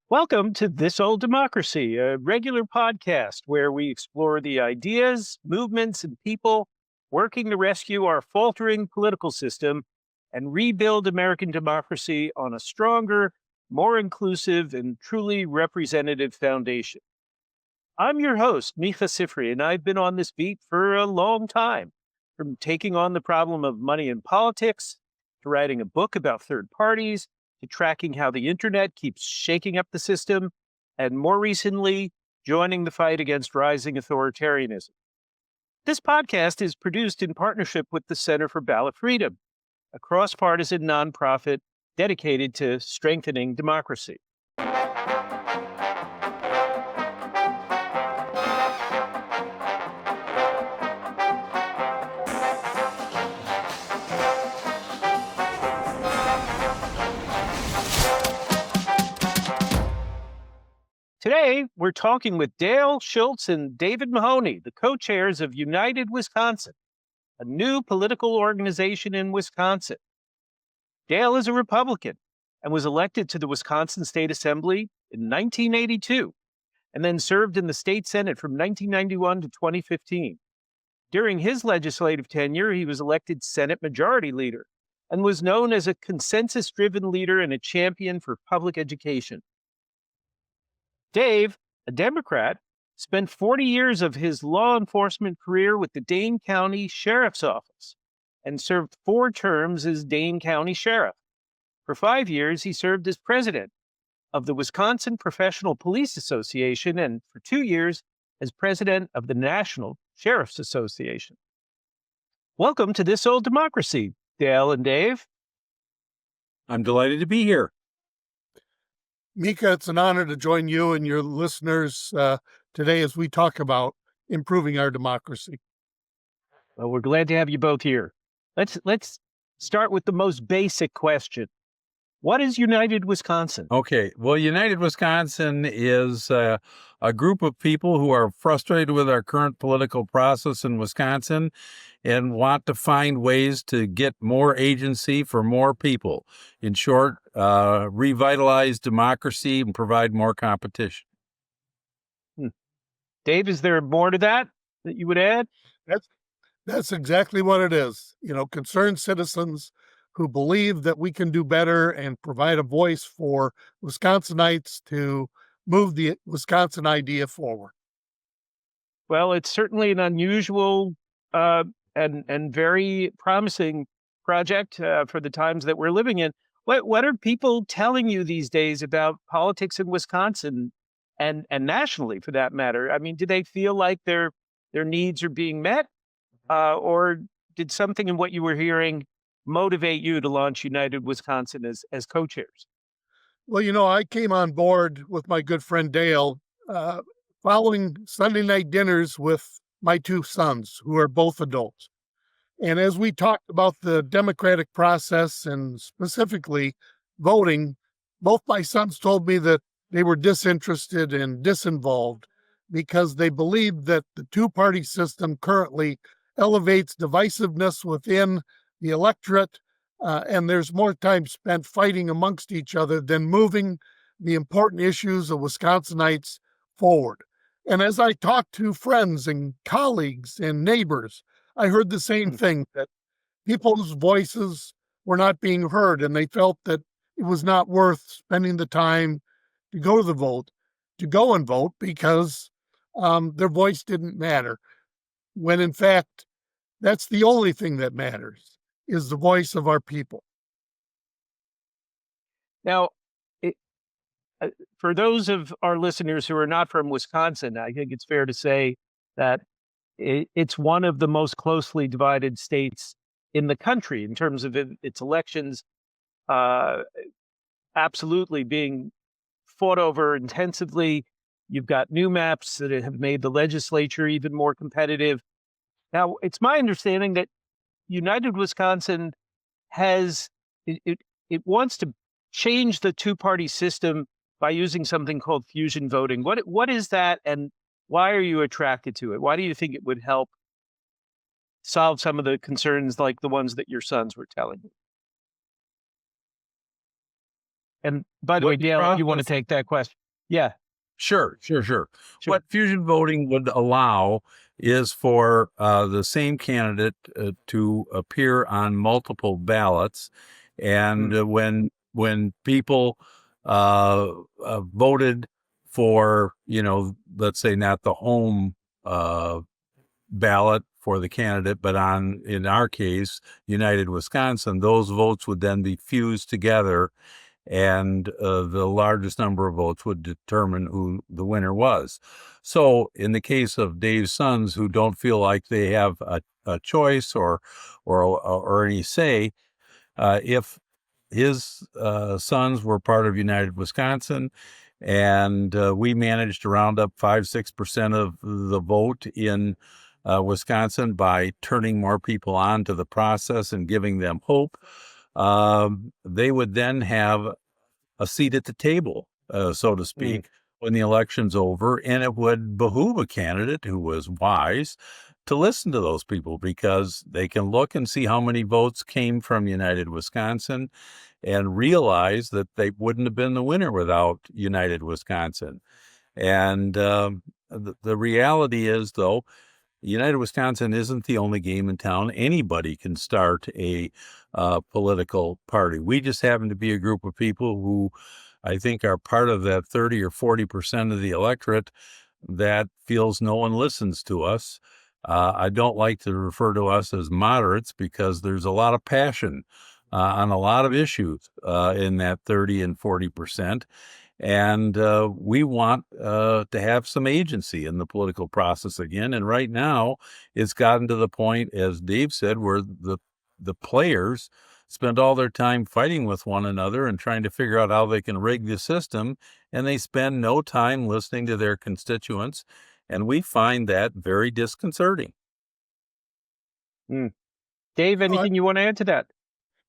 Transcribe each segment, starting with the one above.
Welcome to This Old Democracy, a regular podcast where we explore the ideas, movements, and people working to rescue our faltering political system and rebuild American democracy on a stronger, more inclusive, and truly representative foundation. I'm your host, Micah Sifry, and I've been on this beat for a long time, from taking on the problem of money in politics to writing a book about third parties to tracking how the internet keeps shaking up the system, and more recently, joining the fight against rising authoritarianism. This podcast is produced in partnership with the Center for Ballot Freedom, a cross-partisan nonprofit dedicated to strengthening democracy. Today, we're talking with Dale Schultz and David Mahoney, the co-chairs of United Wisconsin, a new political organization in Wisconsin. Dale is a Republican and was elected to the Wisconsin State Assembly in 1982, and then served in the state Senate from 1991 to 2015. During his legislative tenure, he was elected Senate Majority Leader and was known as a consensus-driven leader and a champion for public education. Dave, a Democrat, spent 40 years of his law enforcement career with the Dane County Sheriff's Office and served 4 terms as Dane County Sheriff. For 5 years, he served as president of the Wisconsin Professional Police Association and for 2 years as president of the National Sheriff's Association. Welcome to This Old Democracy, Dale and Dave. I'm delighted to be here. Micah, it's an honor to join you and your listeners today as we talk about improving our democracy. Well, we're glad to have you both here. Let's start with the most basic question. What is United Wisconsin? Okay, well, United Wisconsin is a group of people who are frustrated with our current political process in Wisconsin and want to find ways to get more agency for more people. In short, revitalize democracy and provide more competition. Dave, is there more to that you would add? That's exactly what it is. Concerned citizens who believe that we can do better and provide a voice for Wisconsinites to move the Wisconsin idea forward. Well, it's certainly an unusual and very promising project for the times that we're living in. What are people telling you these days about politics in Wisconsin and nationally, for that matter? I mean, do they feel like their needs are being met, or did something in what you were hearing motivate you to launch United Wisconsin as co-chairs? Well, I came on board with my good friend Dale following Sunday night dinners with my 2 sons, who are both adults. And as we talked about the democratic process and specifically voting, both my sons told me that they were disinterested and disinvolved because they believed that the 2-party system currently elevates divisiveness within the electorate, and there's more time spent fighting amongst each other than moving the important issues of Wisconsinites forward. And as I talked to friends and colleagues and neighbors, I heard the same thing, that people's voices were not being heard, and they felt that it was not worth spending the time to go and vote because their voice didn't matter, when in fact, that's the only thing that matters, is the voice of our people. Now, for those of our listeners who are not from Wisconsin, I think it's fair to say that it's one of the most closely divided states in the country in terms of its elections absolutely being fought over intensively. You've got new maps that have made the legislature even more competitive. Now, it's my understanding that United Wisconsin it wants to change the 2-party system by using something called fusion voting. What is that, and why are you attracted to it? Why do you think it would help solve some of the concerns like the ones that your sons were telling you? And by the way, Dale, you want to take that question? Yeah. Sure. What fusion voting would allow is for the same candidate to appear on multiple ballots, and when people voted for, let's say not the home ballot for the candidate, but in our case, United Wisconsin, those votes would then be fused together, and the largest number of votes would determine who the winner was. So in the case of Dave's sons, who don't feel like they have a choice or any say, if his sons were part of United Wisconsin, and we managed to round up 5-6% of the vote in Wisconsin by turning more people on to the process and giving them hope, they would then have a seat at the table, so to speak, when the election's over. And it would behoove a candidate who was wise to listen to those people, because they can look and see how many votes came from United Wisconsin and realize that they wouldn't have been the winner without United Wisconsin. And the reality is, though, United Wisconsin isn't the only game in town. Anybody can start a political party. We just happen to be a group of people who I think are part of that 30 or 40% of the electorate that feels no one listens to us. I don't like to refer to us as moderates, because there's a lot of passion on a lot of issues in that 30 and 40%. And we want to have some agency in the political process again. And right now, it's gotten to the point, as Dave said, where the players spend all their time fighting with one another and trying to figure out how they can rig the system, and they spend no time listening to their constituents. And we find that very disconcerting. Dave, anything you want to add to that?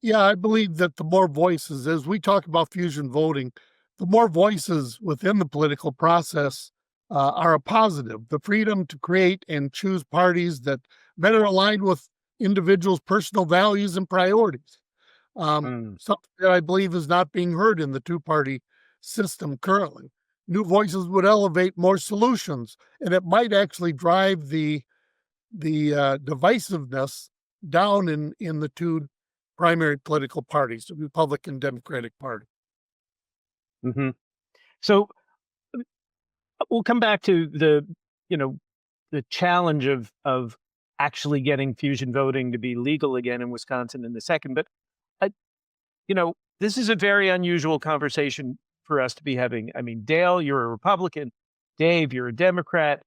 Yeah, I believe that the more voices, as we talk about fusion voting, the more voices within the political process are a positive. The freedom to create and choose parties that better align with individuals' personal values and priorities. Something that I believe is not being heard in the two-party system currently. New voices would elevate more solutions, and it might actually drive the divisiveness down in the two primary political parties, the Republican and Democratic Party. So we'll come back to the challenge of actually getting fusion voting to be legal again in Wisconsin in a second. But this is a very unusual conversation for us to be having. I mean, Dale, you're a Republican. Dave, you're a Democrat.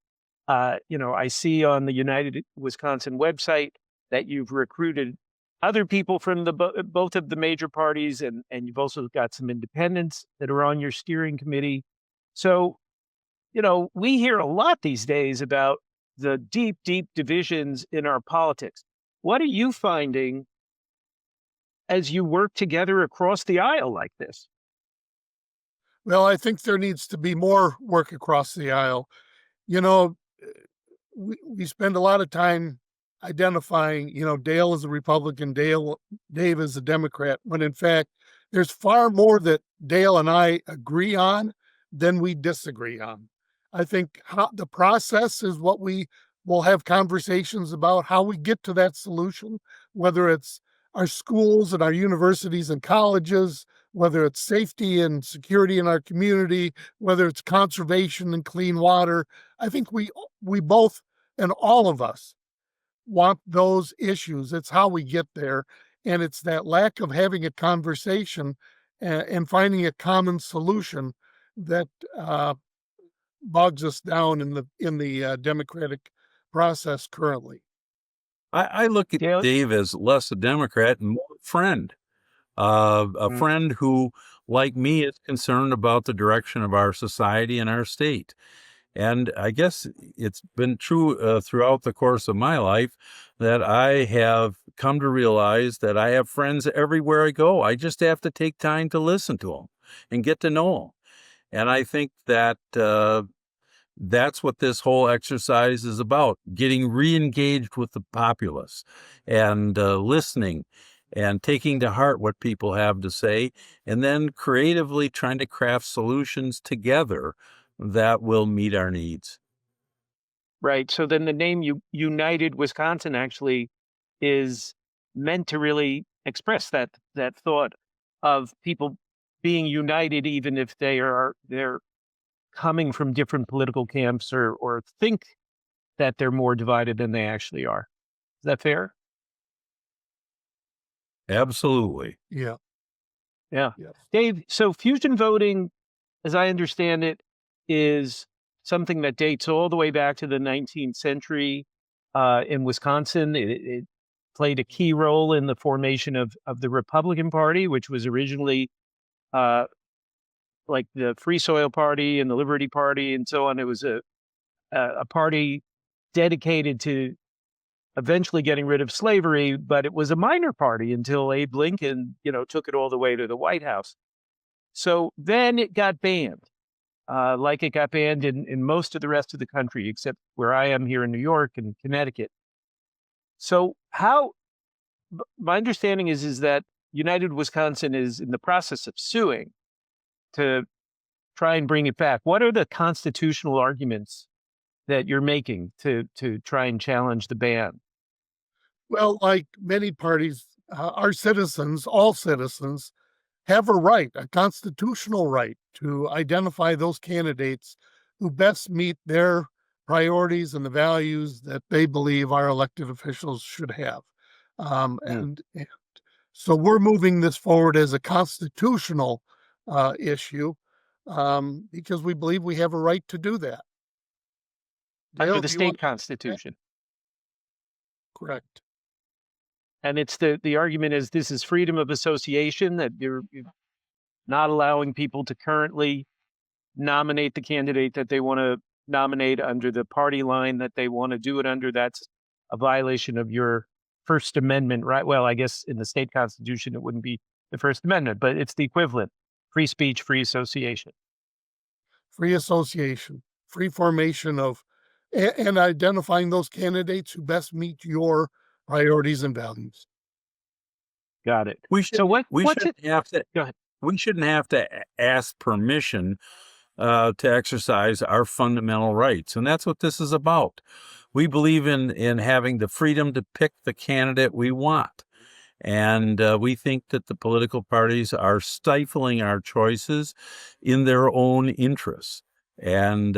I see on the United Wisconsin website that you've recruited other people from both of the major parties, and you've also got some independents that are on your steering committee. So, we hear a lot these days about the deep, deep divisions in our politics. What are you finding as you work together across the aisle like this? Well, I think there needs to be more work across the aisle. We spend a lot of time identifying, Dale is a Republican, Dave is a Democrat, when in fact, there's far more that Dale and I agree on than we disagree on. I think the process is what we will have conversations about, how we get to that solution, whether it's our schools and our universities and colleges, whether it's safety and security in our community, whether it's conservation and clean water. I think we both, and all of us, want those issues. It's how we get there. And it's that lack of having a conversation and finding a common solution that bogs us down in the democratic process currently. I look at Dave as less a Democrat and more a friend. A friend who, like me, is concerned about the direction of our society and our state. And I guess it's been true throughout the course of my life that I have come to realize that I have friends everywhere I go. I just have to take time to listen to them and get to know them. And I think that that's what this whole exercise is about, getting re-engaged with the populace and listening and taking to heart what people have to say, and then creatively trying to craft solutions together that will meet our needs. Right. So then the name United Wisconsin actually is meant to really express that thought of people being united, even if they're coming from different political camps or think that they're more divided than they actually are. Is that fair? Absolutely. Yeah. Yeah. Yes. Dave, so fusion voting, as I understand it, is something that dates all the way back to the 19th century in Wisconsin. It played a key role in the formation of the Republican Party, which was originally uh, like the Free Soil Party and the Liberty Party and so on. It was a party dedicated to eventually getting rid of slavery, but it was a minor party until Abe Lincoln, took it all the way to the White House. So then it got banned, like it got banned in most of the rest of the country, except where I am here in New York and Connecticut. So my understanding is that United Wisconsin is in the process of suing to try and bring it back. What are the constitutional arguments that you're making to try and challenge the ban? Well, like many parties, our citizens, all citizens, have a right, a constitutional right, to identify those candidates who best meet their priorities and the values that they believe our elected officials should have. Mm. And so we're moving this forward as a constitutional issue because we believe we have a right to do that. Under Dale, the do you want state constitution. correct? And it's the argument is this is freedom of association, that you're not allowing people to currently nominate the candidate that they want to nominate under the party line that they want to do it under. That's a violation of your First Amendment, right? Well, I guess in the state constitution, it wouldn't be the First Amendment, but it's the equivalent: free speech, free association. Free association, free formation of, and identifying those candidates who best meet your priorities and values. Got it. We So should we what's it? shouldn't have to Go ahead. we shouldn't have to ask permission to exercise our fundamental rights, and that's what this is about. We believe in having the freedom to pick the candidate we want, and we think that the political parties are stifling our choices in their own interests. And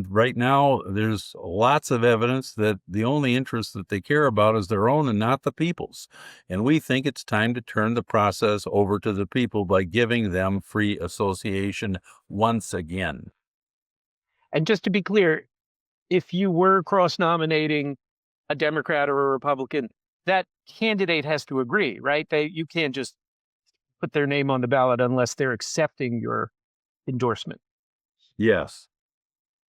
right now, there's lots of evidence that the only interest that they care about is their own and not the people's. And we think it's time to turn the process over to the people by giving them free association once again. And just to be clear, if you were cross-nominating a Democrat or a Republican, that candidate has to agree, right? You can't just put their name on the ballot unless they're accepting your endorsement, Yes.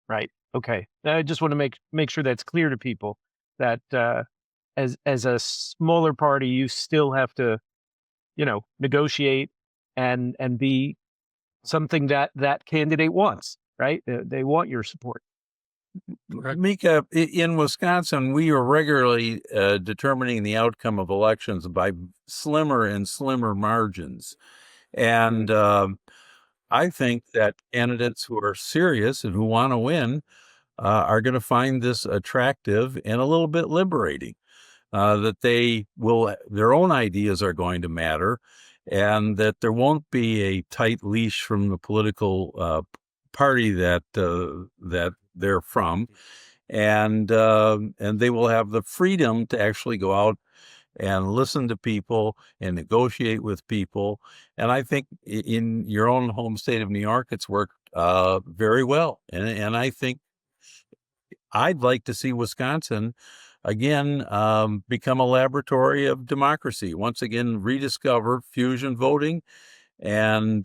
right? Okay. I just want to make sure that's clear to people that as a smaller party, you still have to, negotiate and be something that candidate wants, right? They want your support. Correct. Micah, in Wisconsin, we are regularly determining the outcome of elections by slimmer and slimmer margins. And I think that candidates who are serious and who want to win are going to find this attractive and a little bit liberating, that their own ideas are going to matter, and that there won't be a tight leash from the political party that they're from, and they will have the freedom to actually go out and listen to people and negotiate with people. And I think in your own home state of New York, it's worked very well. And I think I'd like to see Wisconsin again become a laboratory of democracy. Once again, rediscover fusion voting and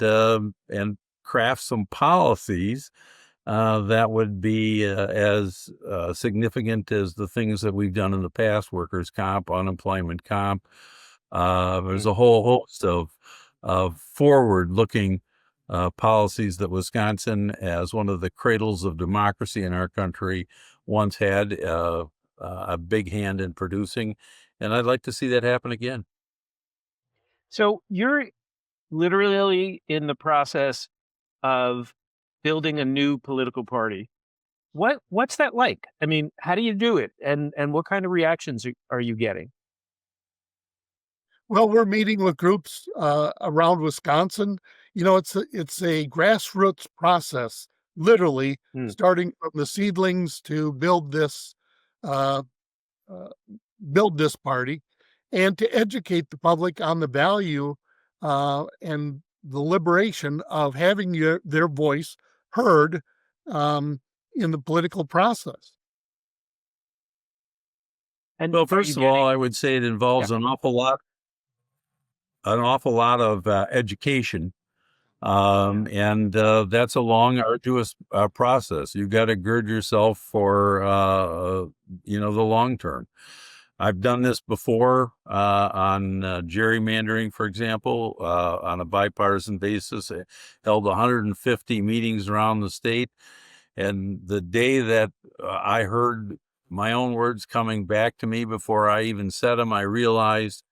craft some policies that would be as significant as the things that we've done in the past: workers' comp, unemployment comp. There's a whole host of forward-looking policies that Wisconsin, as one of the cradles of democracy in our country, once had a big hand in producing, and I'd like to see that happen again. So you're literally in the process of building a new political party. What's that like? I mean, how do you do it, and what kind of reactions are you getting? Well, we're meeting with groups around Wisconsin. It's a grassroots process, literally Hmm. starting from the seedlings to uh, uh, build this party, and to educate the public on the value and the liberation of having their voice heard um, in the political process. And Well, are you first of all, getting? I would say it Yeah. involves an awful lot of education. Yeah. And that's a long, arduous process. You've got to gird yourself for, the long term. I've done this before on gerrymandering, for example, on a bipartisan basis. I held 150 meetings around the state. And the day that I heard my own words coming back to me before I even said them, I realized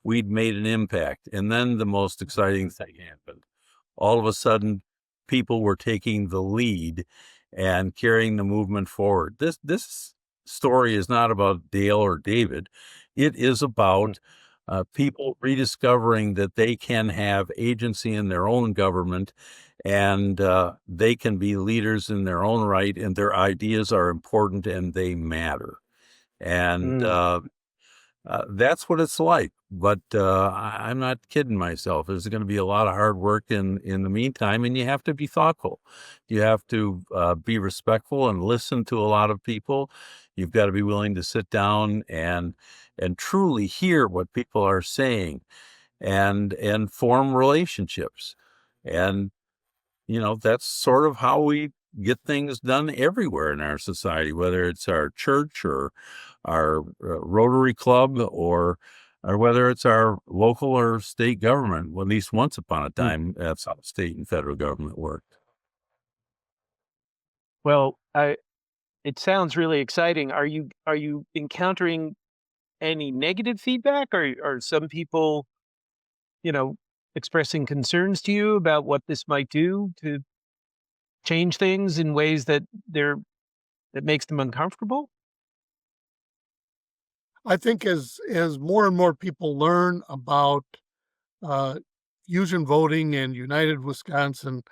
we'd made an impact. And then the most exciting thing happened. All of a sudden, people were taking the lead and carrying the movement forward. This story is not about Dale or David. It is Mm. about people rediscovering that they can have agency in their own government, and they can be leaders in their own right, and their ideas are important and they matter. And Mm. that's what it's like. But I'm not kidding myself. There's going to be a lot of hard work in the meantime, and you have to be thoughtful. You have to be respectful and listen to a lot of people. You've got to be willing to sit down and truly hear what people are saying, and form relationships. And that's sort of how we get things done everywhere in our society, whether it's our church or our Rotary Club, or whether it's our local or state government. Well, at least once upon a Mm. time, that's how state and federal government worked. Well, it sounds really exciting. Are you encountering any negative feedback? Are some people, you know, expressing concerns to you about what this might do to change things in ways that makes them uncomfortable? I think as more and more people learn about uh, fusion voting and United Wisconsin,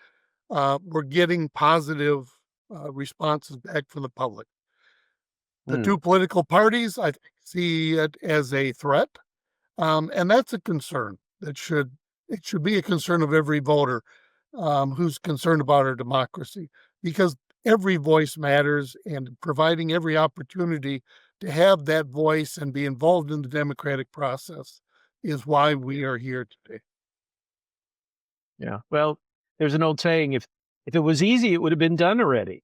we're getting positive responses back from the public. The Mm. two political parties, I think, see it as a threat, and that's a concern it should be a concern of every voter who's concerned about our democracy, because every voice matters, and providing every opportunity to have that voice and be involved in the democratic process is why we are here today. Yeah. Well, there's an old saying, if it was easy, it would have been done already,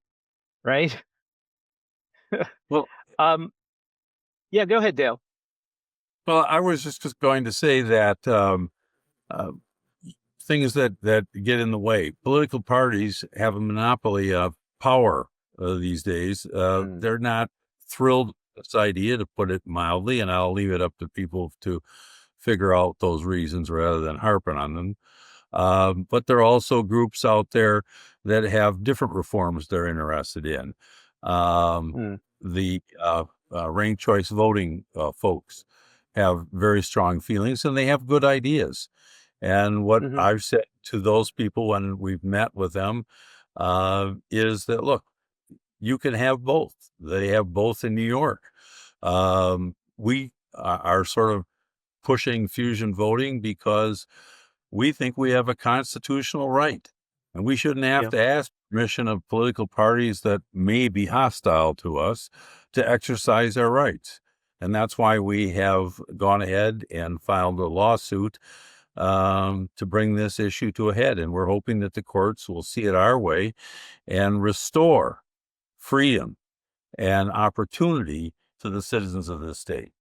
right? Well, Um, yeah, go ahead, Dale. I was just going to say that uh, things that get in the way. Political parties have a monopoly of power these days. Mm. They're not thrilled with this idea, to put it mildly, and I'll leave it up to people to figure out those reasons rather than harping on them. But there are also groups out there that have different reforms they're interested in. Um, Mm. the ranked choice voting folks have very strong feelings, and they have good ideas. And what Mhm. I've said to those people when we've met with them is that, look, you can have both. They have both in New York. We are sort of pushing fusion voting because we think we have a constitutional right, and we shouldn't have Yeah. to ask permission of political parties that may be hostile to us to exercise our rights. And that's why we have gone ahead and filed a lawsuit to bring this issue to a head. And we're hoping that the courts will see it our way and restore freedom and opportunity to the citizens of this state.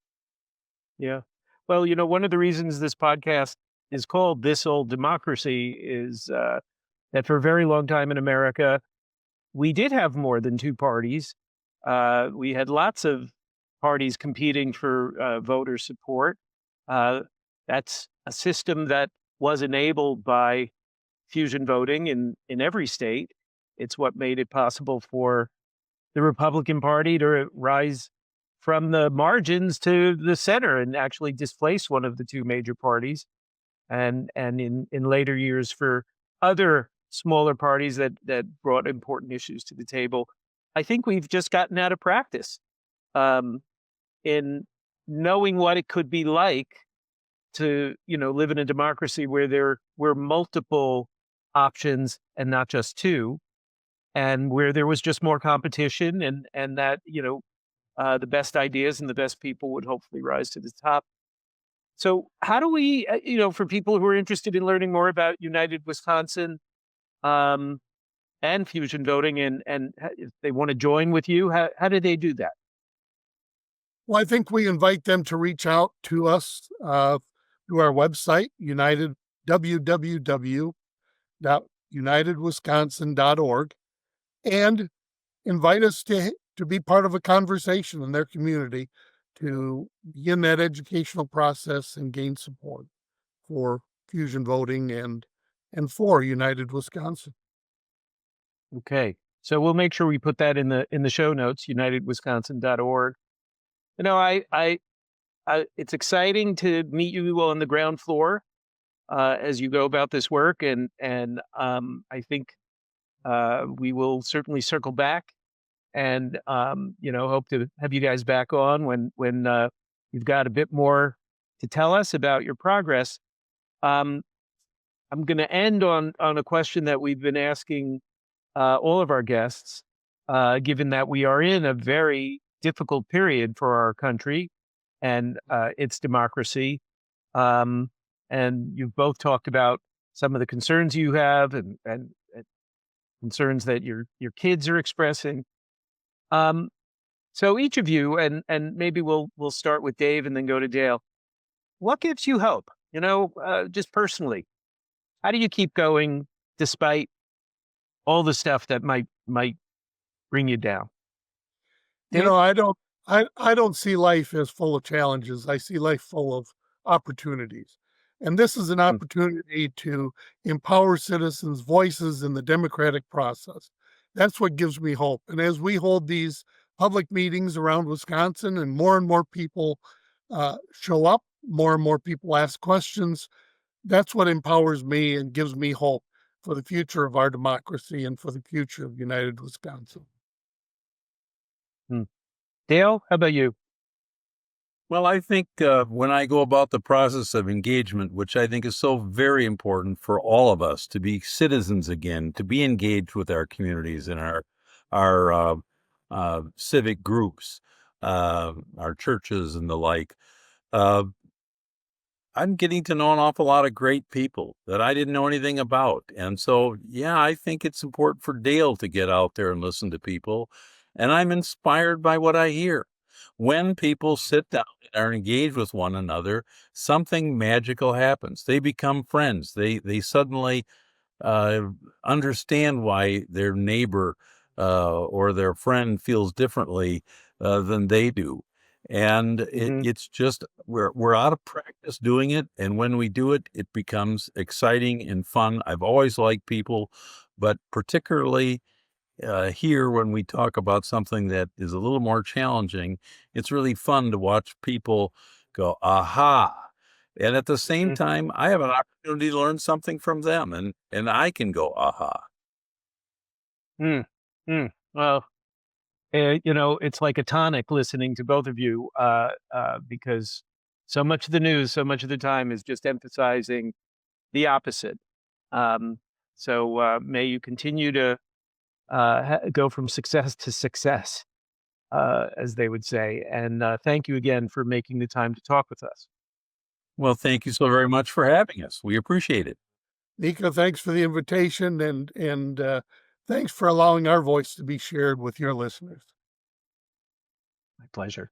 Yeah. Well, one of the reasons this podcast is called This Old Democracy is that for a very long time in America, we did have more than two parties. We had lots of parties competing for voter support. Uh, that's a system that was enabled by fusion voting in every state. It's what made it possible for the Republican Party to rise from the margins to the center and actually displace one of the two major parties. And in later years for other smaller parties that brought important issues to the table. I think we've just gotten out of practice um, in knowing what it could be like to live in a democracy where there were multiple options and not just two, and where there was just more competition, and that the best ideas and the best people would hopefully rise to the top. So how do we, for people who are interested in learning more about United Wisconsin um, and fusion voting, and if they want to join with you, how do they do that? Well, I think we invite them to reach out to us through our website, www.unitedwisconsin.org, and invite us to be part of a conversation in their community to begin that educational process and gain support for fusion voting and for United Wisconsin. Okay, so we'll make sure we put that in the show notes, unitedwisconsin.org. It's exciting to meet you on the ground floor as you go about this work, and I think we will certainly circle back and hope to have you guys back on when you've got a bit more to tell us about your progress. I'm going to end on a question that we've been asking all of our guests, given that we are in a very difficult period for our country and its democracy. And you've both talked about some of the concerns you have and concerns that your kids are expressing. So each of you, and maybe we'll start with Dave and then go to Dale. What gives you hope? Just personally, how do you keep going despite all the stuff that might bring you down? Dave? I don't see life as full of challenges. I see life full of opportunities. And this is an opportunity to empower citizens' voices in the democratic process. That's what gives me hope. And as we hold these public meetings around Wisconsin and more people show up, more and more people ask questions, that's what empowers me and gives me hope for the future of our democracy and for the future of United Wisconsin. Dale, how about you? Well, I think when I go about the process of engagement, which I think is so very important for all of us to be citizens again, to be engaged with our communities and our civic groups, our churches and the like, I'm getting to know an awful lot of great people that I didn't know anything about. And so, yeah, I think it's important for Dale to get out there and listen to people. And I'm inspired by what I hear. When people sit down and are engaged with one another, something magical happens. They become friends. They suddenly understand why their neighbor or their friend feels differently than they do. And it's just we're out of practice doing it, and when we do it, it becomes exciting and fun. I've always liked people, but particularly here when we talk about something that is a little more challenging, it's really fun to watch people go, aha. And at the same time, I have an opportunity to learn something from them, and I can go, aha. Well, it's like a tonic listening to both of you because so much of the news, so much of the time is just emphasizing the opposite. So may you continue to go from success to success, as they would say. And thank you again for making the time to talk with us. Well, thank you so very much for having us. We appreciate it. Nika, thanks for the invitation and thanks for allowing our voice to be shared with your listeners. My pleasure.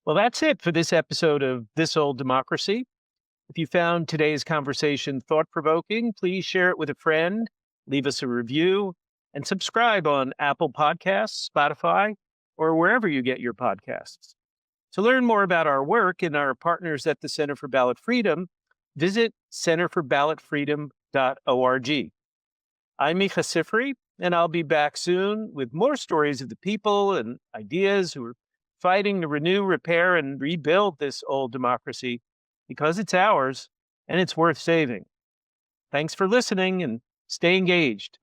Well, that's it for this episode of This Old Democracy. If you found today's conversation thought-provoking, please share it with a friend, leave us a review, and subscribe on Apple Podcasts, Spotify, or wherever you get your podcasts. To learn more about our work and our partners at the Center for Ballot Freedom, visit centerforballotfreedom.org. I'm Micah Sifry, and I'll be back soon with more stories of the people and ideas who are fighting to renew, repair, and rebuild this old democracy because it's ours and it's worth saving. Thanks for listening and stay engaged.